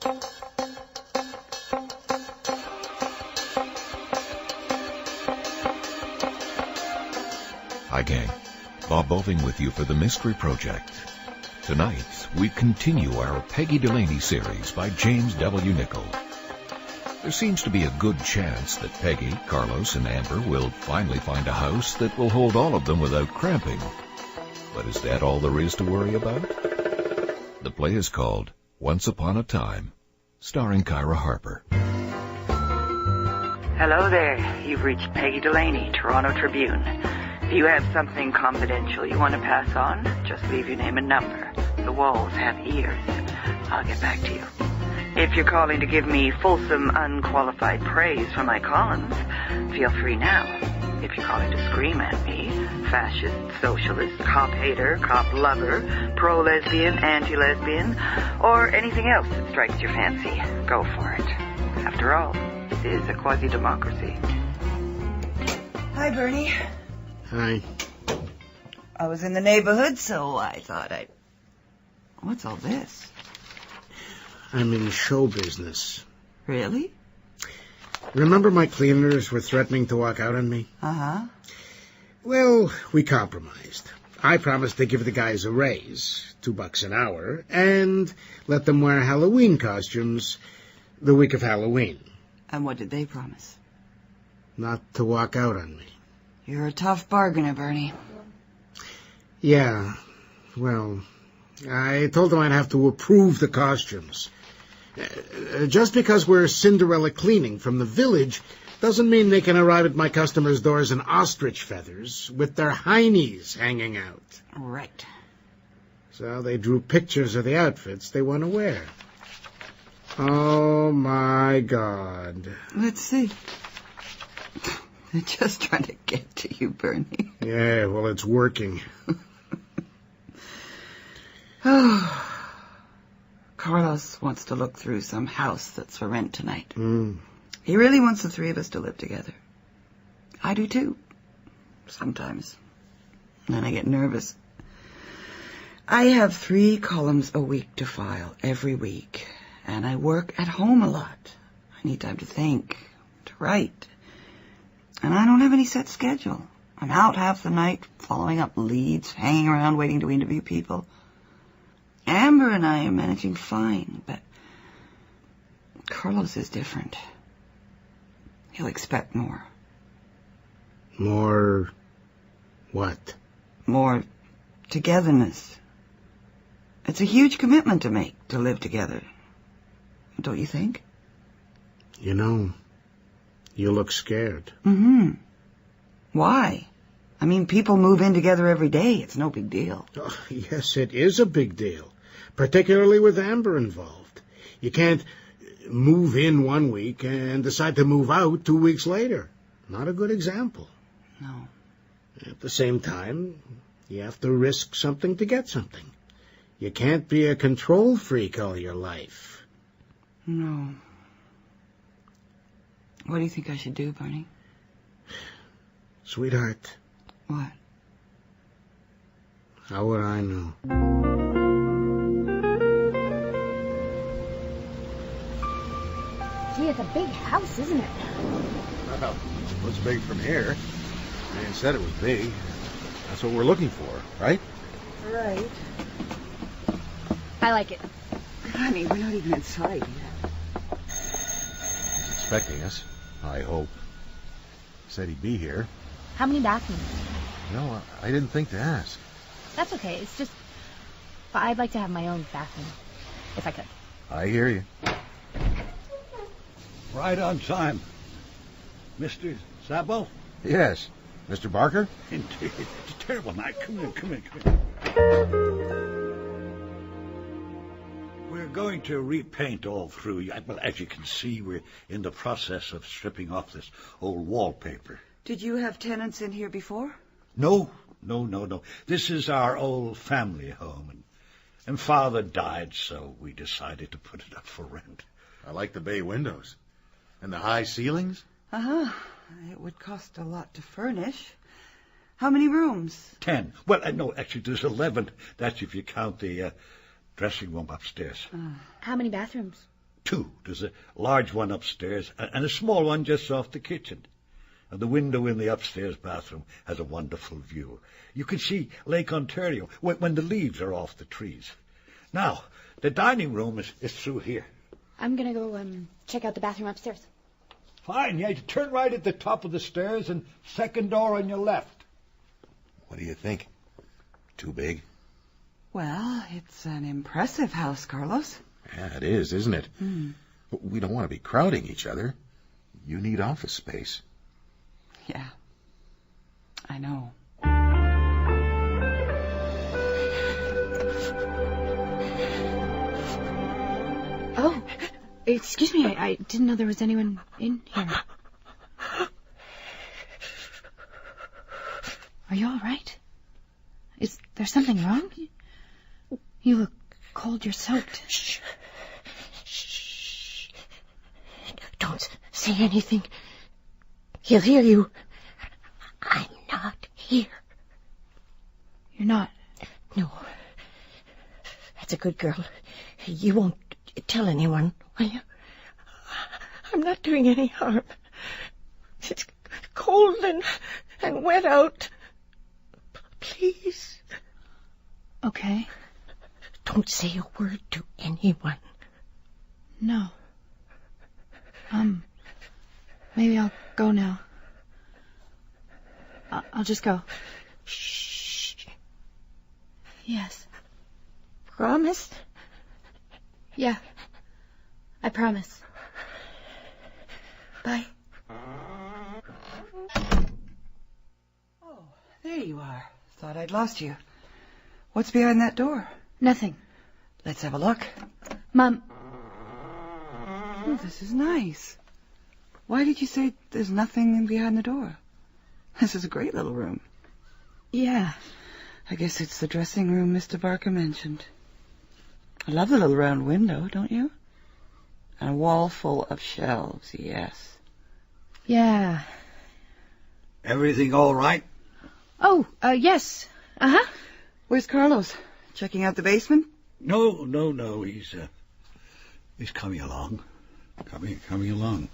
Hi, gang. Bob Boving with you for the Mystery Project. Tonight, we continue our Peggy Delaney series by James W. Nichol. There seems to be a good chance that Peggy, Carlos, and Amber will finally find a house that will hold all of them without cramping. But is that all there is to worry about? The play is called Once Upon a Time, starring Kyra Harper. Hello there. You've reached Peggy Delaney, Toronto Tribune. If you have something confidential you want to pass on, just leave your name and number. The walls have ears. I'll get back to you. If you're calling to give me fulsome, unqualified praise for my columns, feel free now. If you're calling to scream at me, fascist, socialist, cop hater, cop lover, pro-lesbian, anti-lesbian, or anything else that strikes your fancy, go for it. After all, this is a quasi-democracy. Hi, Bernie. Hi. I was in the neighborhood, so I thought I'd... What's all this? I'm in show business. Really? Remember my cleaners were threatening to walk out on me? Uh-huh. Well, we compromised. I promised to give the guys a raise, $2 an hour, and let them wear Halloween costumes the week of Halloween. And what did they promise? Not to walk out on me. You're a tough bargainer, Bernie. Yeah, well, I told them I'd have to approve the costumes. Just because we're Cinderella cleaning from the village doesn't mean they can arrive at my customers' doors in ostrich feathers with their heinies hanging out. Right. So they drew pictures of the outfits they want to wear. Oh, my God. Let's see. They're just trying to get to you, Bernie. Yeah, well, it's working. Carlos wants to look through some house that's for rent tonight. Mm. He really wants the three of us to live together. I do, too. Sometimes. And then I get nervous. I have 3 columns a week to file every week. And I work at home a lot. I need time to think, to write. And I don't have any set schedule. I'm out half the night, following up leads, hanging around waiting to interview people. Amber and I are managing fine, but Carlos is different. He'll expect more. More what? More togetherness. It's a huge commitment to make, to live together. Don't you think? You know, you look scared. Mm-hmm. Why? I mean, people move in together every day. It's no big deal. Oh, yes, it is a big deal, particularly with Amber involved. You can't move in one week and decide to move out 2 weeks later. Not a good example. No. At the same time, you have to risk something to get something. You can't be a control freak all your life. No. What do you think I should do, Bernie? Sweetheart. What? How would I know? Gee, it's a big house, isn't it? Well, looks big from here. Man said it was big. That's what we're looking for, right? Right. I like it. Honey, we're not even inside yet. He's expecting us, I hope. Said he'd be here. How many bathrooms? No, I didn't think to ask. That's okay. It's just... I'd like to have my own bathroom, if I could. I hear you. Right on time. Mr. Sabo? Yes. Mr. Barker? Indeed. It's a terrible night. Come in. We're going to repaint all through. Well, as you can see, we're in the process of stripping off this old wallpaper. Did you have tenants in here before? No. This is our old family home, and Father died, so we decided to put it up for rent. I like the bay windows. And the high ceilings? Uh-huh. It would cost a lot to furnish. How many rooms? 10. Well, no, actually, there's 11. That's if you count the dressing room upstairs. How many bathrooms? two. There's a large one upstairs and a small one just off the kitchen. And the window in the upstairs bathroom has a wonderful view. You can see Lake Ontario when the leaves are off the trees. Now, the dining room is through here. I'm going to go check out the bathroom upstairs. Fine, yeah, you turn right at the top of the stairs and second door on your left. What do you think? Too big? Well, it's an impressive house, Carlos. Yeah, it is, isn't it? We don't want to be crowding each other. You need office space. Yeah, I know. Oh, excuse me, I didn't know there was anyone in here. Are you all right? Is there something wrong? You look cold, you're soaked. Shh. Shh. Don't say anything. He'll hear you. I'm not here. You're not? No. That's a good girl. You won't tell anyone, will you? I'm not doing any harm. It's cold and wet out. Please. Okay. Don't say a word to anyone. No. Maybe I'll go now. I'll just go. Shh. Yes. Promise? Yeah. I promise. Bye. Oh, there you are. Thought I'd lost you. What's behind that door? Nothing. Let's have a look. Mom. Oh, this is nice. Why did you say there's nothing in behind the door? This is a great little room. Yeah. I guess it's the dressing room Mr. Barker mentioned. I love the little round window, don't you? And a wall full of shelves, yes. Yeah. Everything all right? Oh, yes. Uh-huh. Where's Carlos? Checking out the basement? No. He's coming along. Coming along.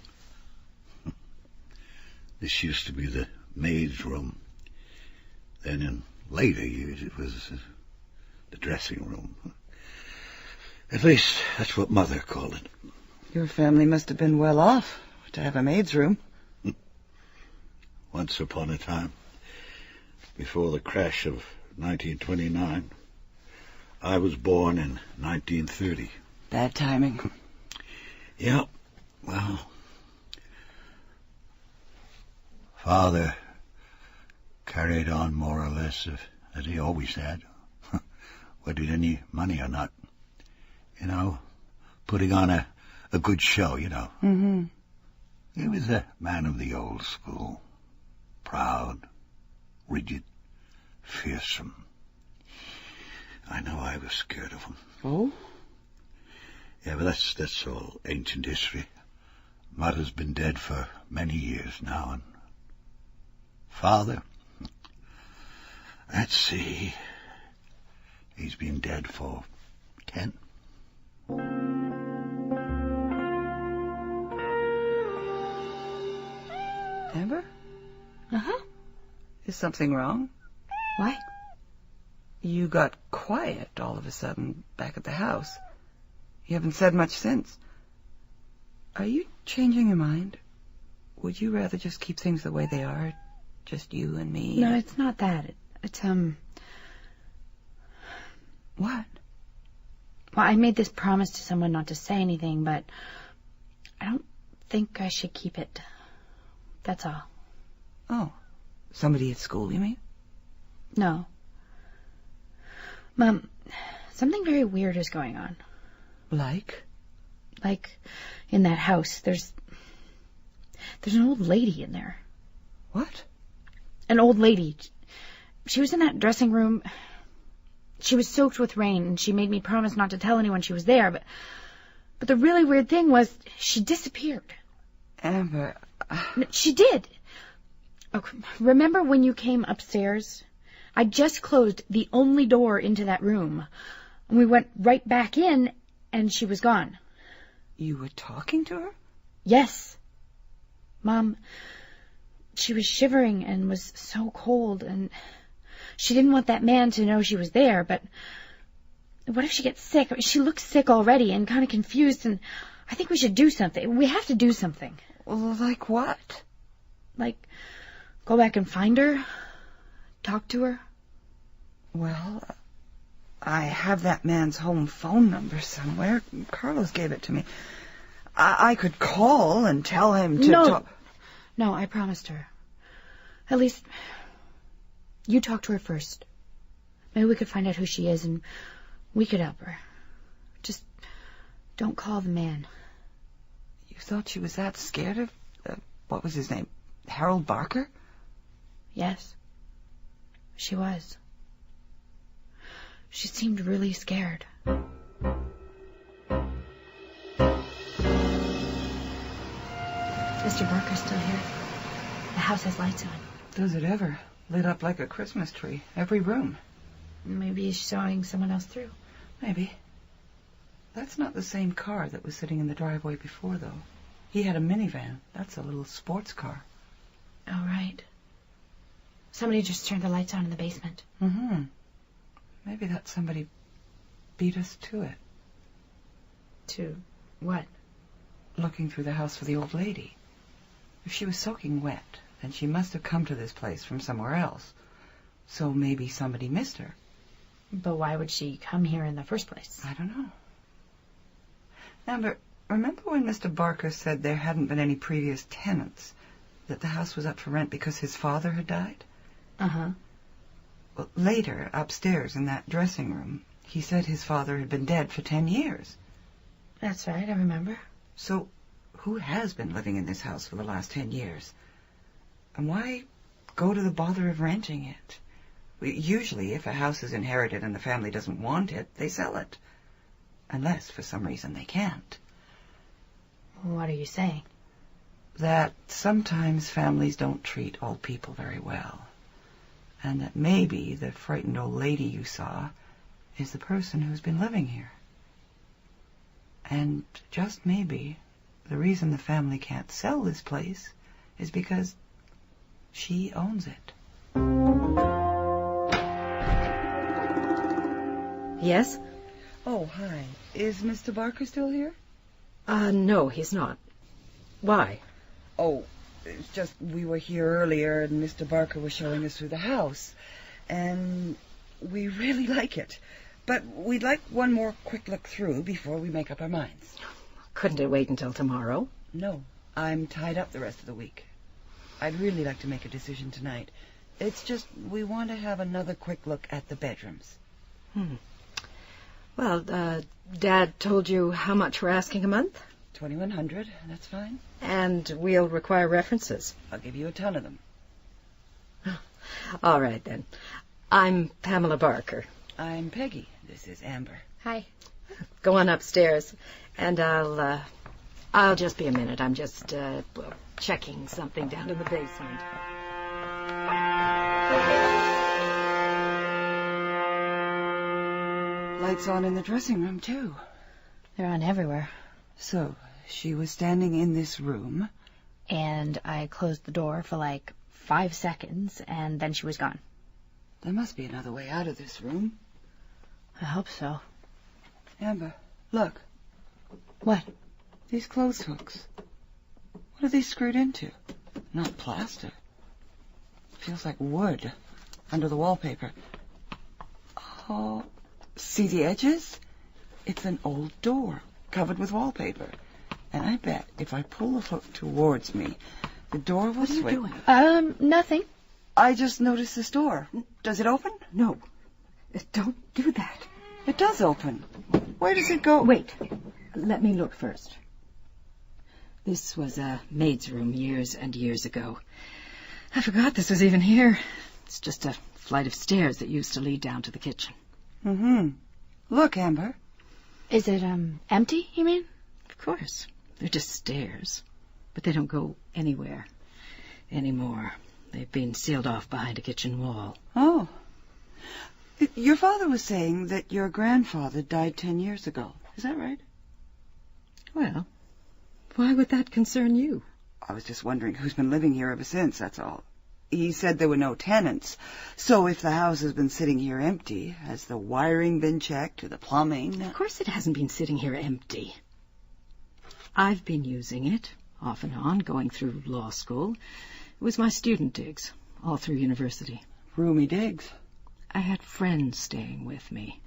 This used to be the maid's room. Then in later years it was the dressing room. At least that's what Mother called it. Your family must have been well off to have a maid's room. Once upon a time, before the crash of 1929, I was born in 1930. Bad timing. Yeah, well, Father carried on more or less as he always had, whether he had any money or not. You know, putting on a good show, you know. Mm-hmm. He was a man of the old school. Proud, rigid, fearsome. I know I was scared of him. Oh? Yeah, but that's all ancient history. Mother's been dead for many years now, and Father, let's see, he's been dead for 10. Amber? Uh-huh. Is something wrong? Why? You got quiet all of a sudden back at the house. You haven't said much since. Are you changing your mind? Would you rather just keep things the way they are? Just you and me? No, it's not that. It's, What? Well, I made this promise to someone not to say anything, but I don't think I should keep it. That's all. Oh. Somebody at school, you mean? No. Mom, something very weird is going on. Like? Like, in that house, there's an old lady in there. What? An old lady. She was in that dressing room. She was soaked with rain, and she made me promise not to tell anyone she was there, but the really weird thing was she disappeared. Amber... She did. Oh, remember when you came upstairs? I just closed the only door into that room. And we went right back in, and she was gone. You were talking to her? Yes. Mom, she was shivering and was so cold, and she didn't want that man to know she was there, but what if she gets sick? I mean, she looks sick already and kind of confused, and I think we should do something. We have to do something. Well, like what? Like, go back and find her? Talk to her? Well, I have that man's home phone number somewhere. Carlos gave it to me. I could call and tell him to talk. No, I promised her. At least, you talk to her first. Maybe we could find out who she is and we could help her. Just don't call the man. You thought she was that scared of, what was his name, Harold Barker? Yes, she was. She seemed really scared. Mr. Barker's still here. The house has lights on. Does it ever? Lit up like a Christmas tree. Every room. Maybe he's showing someone else through. Maybe. That's not the same car that was sitting in the driveway before, though. He had a minivan. That's a little sports car. Oh, right. Somebody just turned the lights on in the basement. Mm-hmm. Maybe that somebody beat us to it. To what? Looking through the house for the old lady. If she was soaking wet, then she must have come to this place from somewhere else. So maybe somebody missed her. But why would she come here in the first place? I don't know. Amber, remember when Mr. Barker said there hadn't been any previous tenants? That the house was up for rent because his father had died? Uh-huh. Well, later, upstairs in that dressing room, he said his father had been dead for 10 years. That's right, I remember. So, who has been living in this house for the last 10 years? And why go to the bother of renting it? Usually, if a house is inherited and the family doesn't want it, they sell it. Unless, for some reason, they can't. What are you saying? That sometimes families don't treat old people very well. And that maybe the frightened old lady you saw is the person who's been living here. And just maybe, the reason the family can't sell this place is because she owns it. Yes? Oh, hi. Is Mr. Barker still here? No, he's not. Why? Oh, it's just we were here earlier and Mr. Barker was showing us through the house. And we really like it. But we'd like one more quick look through before we make up our minds. Couldn't it wait until tomorrow? No, I'm tied up the rest of the week. I'd really like to make a decision tonight. It's just we want to have another quick look at the bedrooms. Well, Dad told you how much we're asking a month? $2,100, that's fine. And we'll require references. I'll give you a ton of them. All right, then. I'm Pamela Barker. I'm Peggy. This is Amber. Hi. Go on upstairs, and I'll just be a minute. I'm just checking something down in the basement. Lights on in the dressing room, too. They're on everywhere. So, she was standing in this room. And I closed the door for like 5 seconds, and then she was gone. There must be another way out of this room. I hope so. Amber, look. What? These clothes hooks. What are they screwed into? Not plaster. Feels like wood under the wallpaper. Oh, see the edges? It's an old door covered with wallpaper. And I bet if I pull the hook towards me, the door will swing. What are you doing? Nothing. I just noticed this door. Does it open? No. Don't do that. It does open. Where does it go? Wait. Let me look first. This was a maid's room years and years ago. I forgot this was even here. It's just a flight of stairs that used to lead down to the kitchen. Mm-hmm. Look, Amber. Is it, empty, you mean? Of course. They're just stairs. But they don't go anywhere anymore. They've been sealed off behind a kitchen wall. Oh. Your father was saying that your grandfather died 10 years ago. Is that right? Well, Why would that concern you? I was just wondering who's been living here ever since, that's all. He said there were no tenants. So if the house has been sitting here empty, has the wiring been checked or the plumbing? Of course it hasn't been sitting here empty. I've been using it, off and on, going through law school. It was my student digs, all through university. Roomy digs. I had friends staying with me.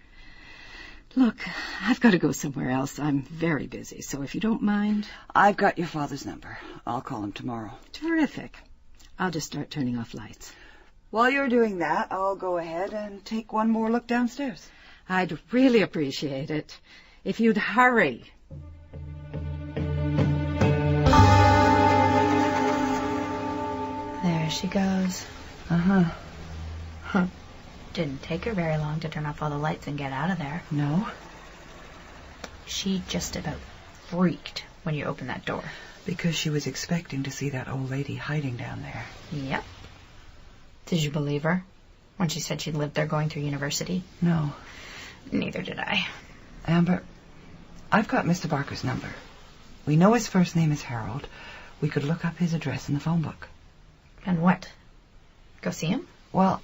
Look, I've got to go somewhere else. I'm very busy, so if you don't mind... I've got your father's number. I'll call him tomorrow. Terrific. I'll just start turning off lights. While you're doing that, I'll go ahead and take one more look downstairs. I'd really appreciate it if you'd hurry. There she goes. Uh-huh. Huh. Didn't take her very long to turn off all the lights and get out of there. No? She just about freaked when you opened that door. Because she was expecting to see that old lady hiding down there. Yep. Did you believe her when she said she lived there going through university? No. Neither did I. Amber, I've got Mr. Barker's number. We know his first name is Harold. We could look up his address in the phone book. And what? Go see him? Well,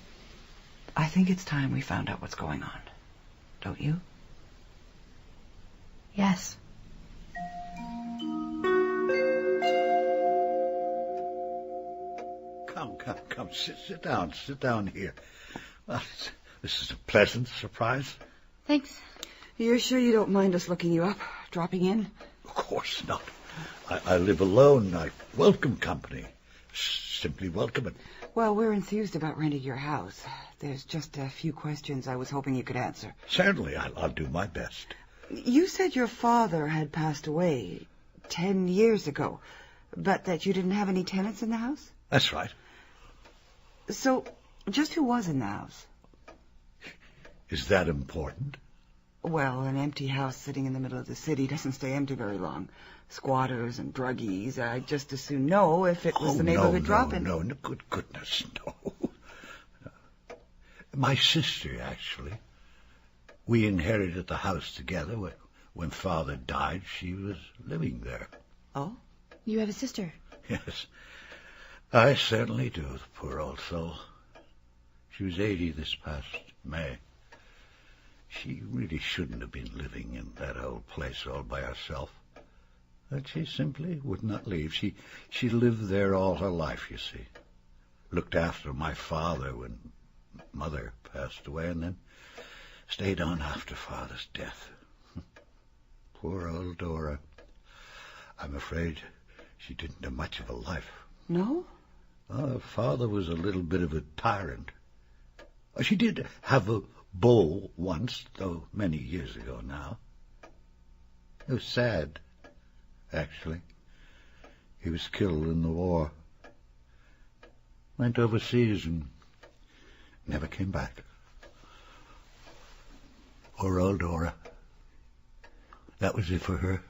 I think it's time we found out what's going on. Don't you? Yes. Come, sit down here. Well, this is a pleasant surprise. Thanks. You're sure you don't mind us looking you up, dropping in? Of course not. I live alone. I welcome company. Simply welcome it. Well, we're enthused about renting your house. There's just a few questions I was hoping you could answer. Certainly, I'll do my best. You said your father had passed away 10 years ago, but that you didn't have any tenants in the house? That's right. So, just who was in the house? Is that important? Well, an empty house sitting in the middle of the city doesn't stay empty very long. Squatters and druggies, I'd just as soon know if it was the neighborhood drop-in. No, good goodness, no. My sister, actually. We inherited the house together. When Father died, she was living there. Oh? You have a sister? Yes, I certainly do, the poor old soul. She was 80 this past May. She really shouldn't have been living in that old place all by herself. But she simply would not leave. She lived there all her life, you see. Looked after my father when Mother passed away, and then stayed on after Father's death. Poor old Dora. I'm afraid she didn't have much of a life. No? Father was a little bit of a tyrant. She did have a bull once, though many years ago now. It was sad, actually. He was killed in the war. Went overseas and never came back. Poor old Dora. That was it for her.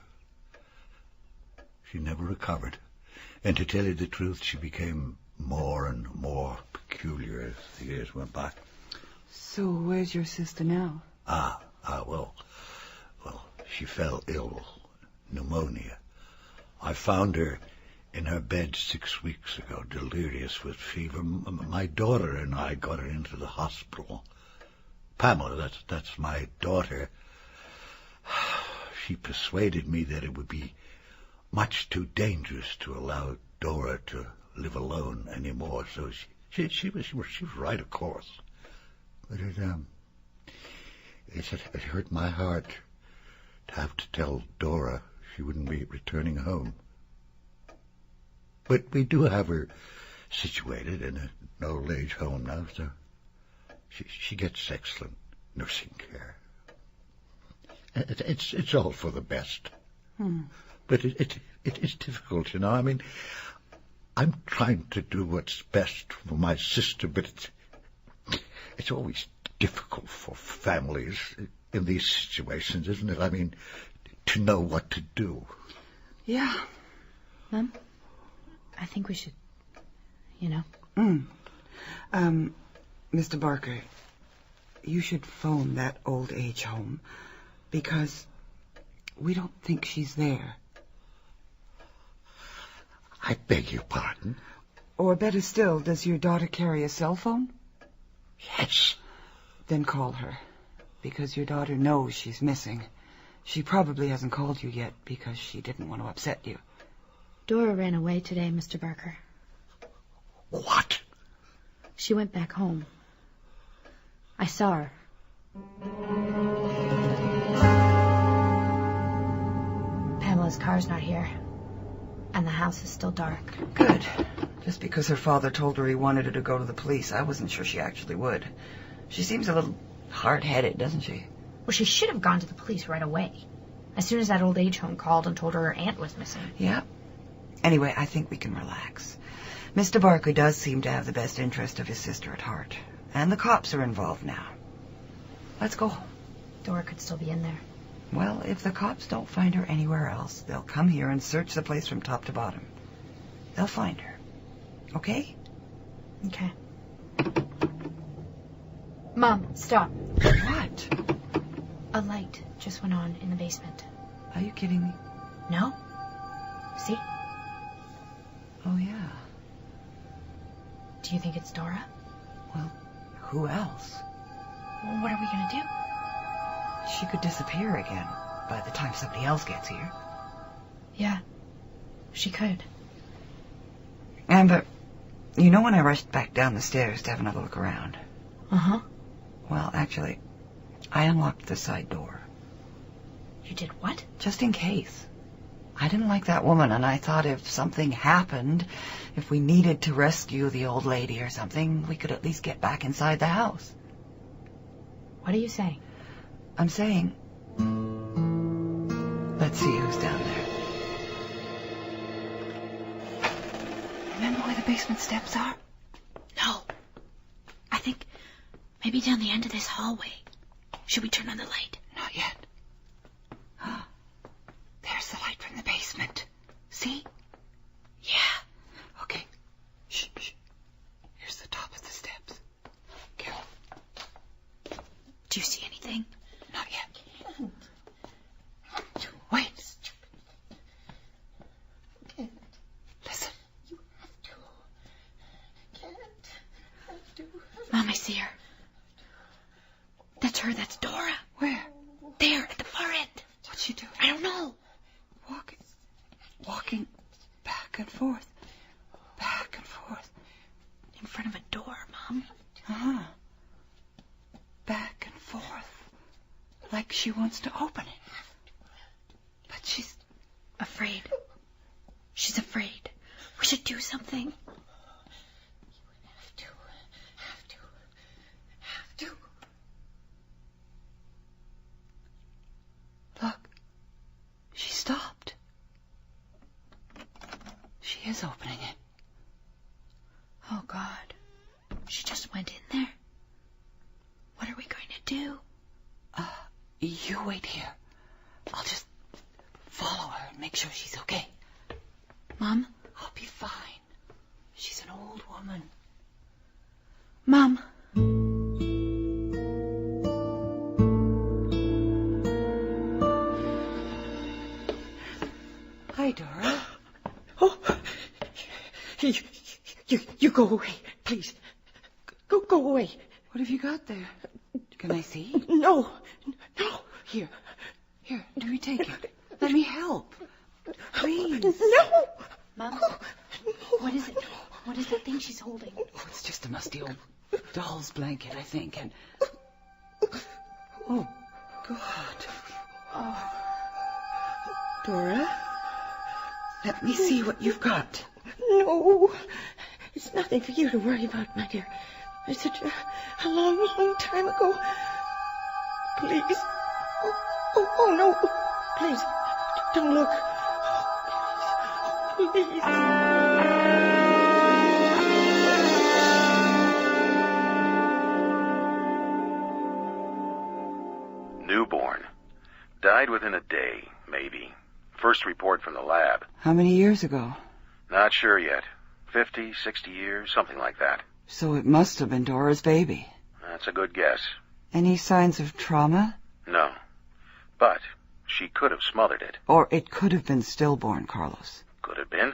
She never recovered. And to tell you the truth, she became more and more peculiar as the years went by. So where's your sister now? Well, she fell ill. Pneumonia. I found her in her bed 6 weeks ago, delirious with fever. My daughter and I got her into the hospital. Pamela, that's my daughter. She persuaded me that it would be much too dangerous to allow Dora to live alone anymore. So she was right, of course. But it hurt my heart to have to tell Dora she wouldn't be returning home. But we do have her situated in an old-age home now, so she gets excellent nursing care. It's all for the best. But it is difficult, you know. I mean, I'm trying to do what's best for my sister, but it's always difficult for families in these situations, isn't it? I mean, to know what to do. Yeah. Mom, I think we should, Mr. Barker, you should phone that old age home because we don't think she's there. I beg your pardon? Or better still, does your daughter carry a cell phone? Yes. Then call her, because your daughter knows she's missing. She probably hasn't called you yet because she didn't want to upset you. Dora ran away today, Mr. Barker. What? She went back home. I saw her. Pamela's car's not here, and the house is still dark. Good. Just because her father told her he wanted her to go to the police, I wasn't sure she actually would. She seems a little hard-headed, doesn't she? Well, she should have gone to the police right away, as soon as that old age home called and told her aunt was missing. Yeah. Anyway, I think we can relax. Mr. Barker does seem to have the best interest of his sister at heart, and the cops are involved now. Let's go. Dora could still be in there. Well, if the cops don't find her anywhere else, they'll come here and search the place from top to bottom. They'll find her. Okay? Okay. Mom, stop. What? A light just went on in the basement. Are you kidding me? No? See? Oh, yeah. Do you think it's Dora? Well, who else? Well, what are we going to do? She could disappear again by the time somebody else gets here. Yeah, she could. Amber, you know when I rushed back down the stairs to have another look around? Uh-huh. Well, actually, I unlocked the side door. You did what? Just in case. I didn't like that woman, and I thought if something happened, if we needed to rescue the old lady or something, we could at least get back inside the house. What are you saying? I'm saying, let's see who's down there. Remember where the basement steps are? No. I think maybe down the end of this hallway. Should we turn on the light? Not yet. There's the light from the basement. See? Yeah. Okay. Shh, shh. Here's the top of the steps. Carroll. Do you see anything? Not yet. Wait. Listen. Mom, I see her. That's her. That's Dora. Where? There, at the far end. What's she doing? I don't know. Walking back and forth. Back and forth. In front of a door, Mom. Uh-huh. Back and forth. Like she wants to open it. But she's afraid. She's afraid. We should do something. Have to. Look. She stopped. She is opening it. Oh, God. She just went in there. What are we going to do? You wait here. I'll just follow her and make sure she's okay. Mom? I'll be fine. She's an old woman. Mom? Hi, Dora. Oh, you go away, please. Go away. What have you got there? Can I see? No. Here, let me take it. Let me help. Please. No. Mom? What is it? What is that thing she's holding? Oh, it's just a musty old doll's blanket, I think, and... Oh, God. Oh. Dora? Let me see what you've got. No. It's nothing for you to worry about, my dear. It's a long time ago. Please. Oh, no. Please, don't look. Oh, please. Newborn. Died within a day, maybe. First report from the lab. How many years ago? Not sure yet. 50, 60 years, something like that. So it must have been Dora's baby. That's a good guess. Any signs of trauma? No. But she could have smothered it. Or it could have been stillborn, Carlos. Could have been.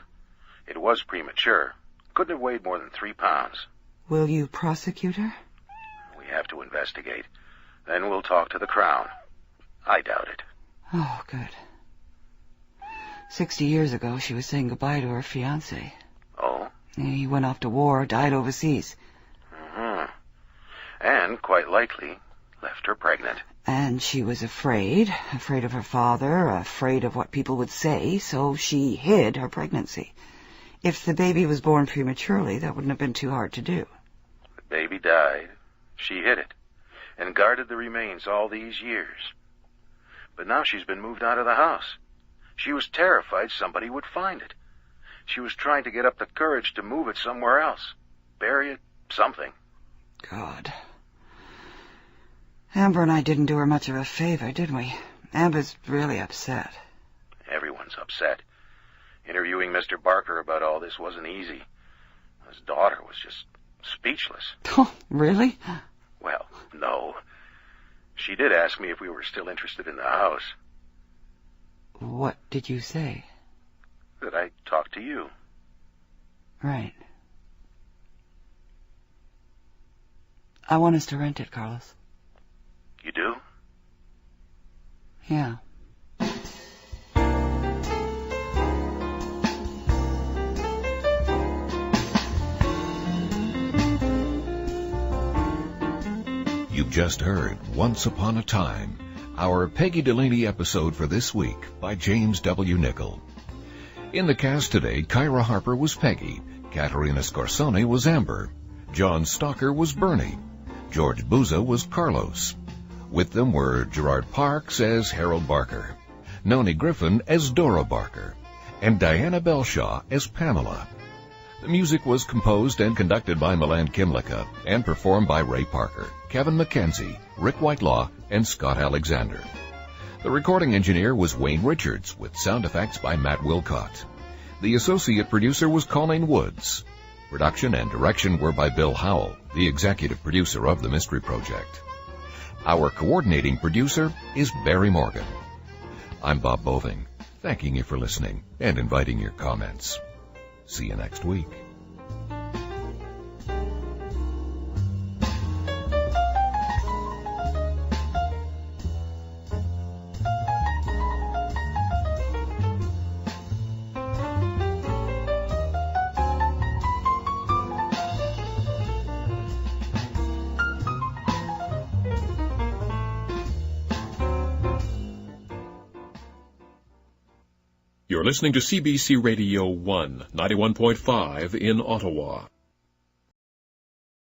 It was premature. Couldn't have weighed more than 3 pounds. Will you prosecute her? We have to investigate. Then we'll talk to the Crown. I doubt it. Oh, good. 60 years ago, she was saying goodbye to her fiancé. Oh? He went off to war, died overseas. Mm-hmm. And, quite likely, left her pregnant. And she was afraid of her father, afraid of what people would say, so she hid her pregnancy. If the baby was born prematurely, that wouldn't have been too hard to do. The baby died. She hid it, and guarded the remains all these years. But now she's been moved out of the house. She was terrified somebody would find it. She was trying to get up the courage to move it somewhere else. Bury it, something. God. Amber and I didn't do her much of a favor, did we? Amber's really upset. Everyone's upset. Interviewing Mr. Barker about all this wasn't easy. His daughter was just speechless. Oh, really? Well, no. She did ask me if we were still interested in the house. What did you say? That I talked to you. Right. I want us to rent it, Carlos. You do? Yeah. You've just heard Once Upon a Time, our Peggy Delaney episode for this week by James W. Nichol. In the cast today, Kyra Harper was Peggy, Caterina Scorsone was Amber, John Stalker was Bernie, George Booza was Carlos. With them were Gerard Parks as Harold Barker, Noni Griffin as Dora Barker, and Diana Belshaw as Pamela. The music was composed and conducted by Milan Kimlicka and performed by Ray Parker, Kevin McKenzie, Rick Whitelaw, and Scott Alexander. The recording engineer was Wayne Richards, with sound effects by Matt Wilcott. The associate producer was Colleen Woods. Production and direction were by Bill Howell, the executive producer of the Mystery Project. Our coordinating producer is Barry Morgan. I'm Bob Boving, thanking you for listening and inviting your comments. See you next week. You're listening to CBC Radio 1, 91.5 in Ottawa.